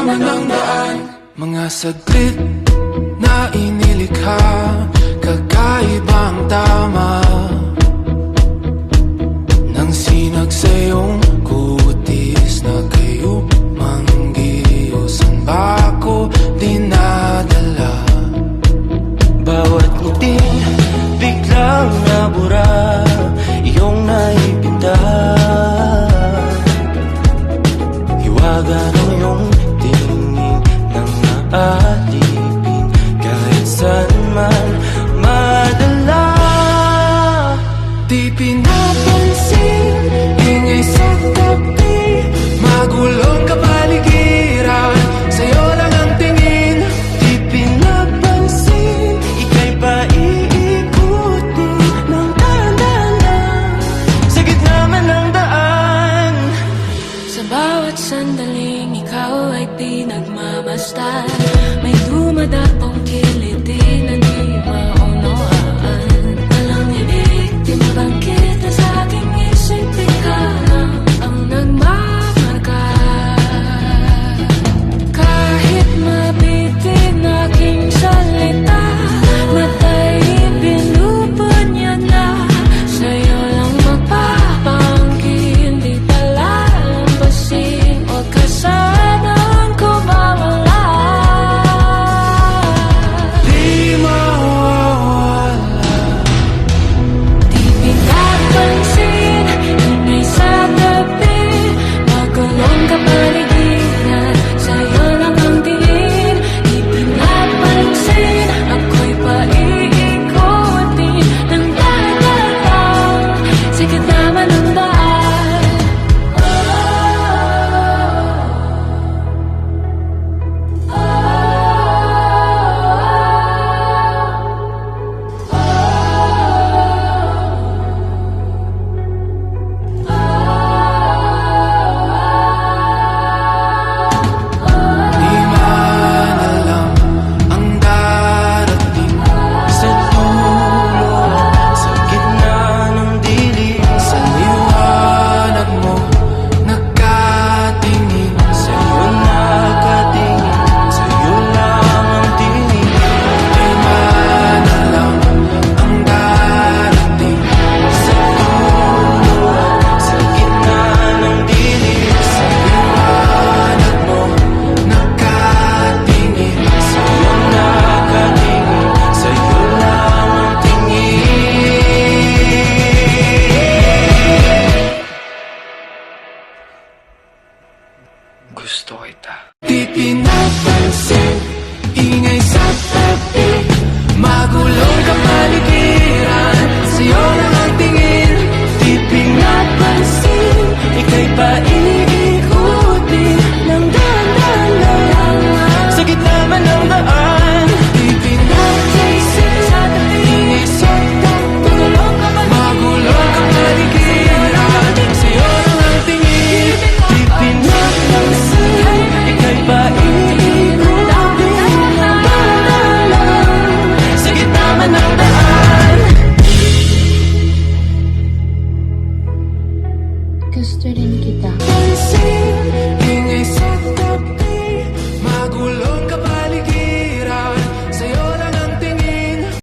naman ang daan. Mga saglit na inilikha, kakaibang tama nang sinag sa iyong kutis na kayo manggiyosan ba ako dinadala? Bawat ngiti biglang nabura, iyong naipinta. Hiwaga ng iyong tingin nang naalipin, kahit saan man madala. Di pinapansin, ingay sa tabi, magulong kapaligiran, sa'yo lang ang tingin. Di pinapansin, ika'y ba iikutin ng dahan-dahan sa gitna man ng daan? Sa bawat sandaling ikaw ay pinagmamasdan, may dumadapong kiliti na di maunawaan. Walang ibig, tinabangkit na sa aking isip, ikaw lang ang nagmamarka. Kahit mabitin aking salita, matay pinupunya na, sa'yo lang magpapangkin, di palalampasin o kasanang kumawala. Di mawawala. Di pinapansin, ingay sa tabi, magulong kapaligiran, sa'yo lang ang tingin. Di pinapansin, ako'y paiikutin ng dahan-dahan sa gitna man ng daan. Di man alam ang darating Sa dulo, sa gitna ng dilim, sa liwanag mo, nakatingin. sa'yo nakatingin, sa'yo lang ang tingin. Di man alam ang darating Sa dulo, sa gitna ng dilim, sa liwanag mo, nakatingin. sa'yo nakatingin, sa'yo lang ang tingin. Gusto kita. Di pinapansin,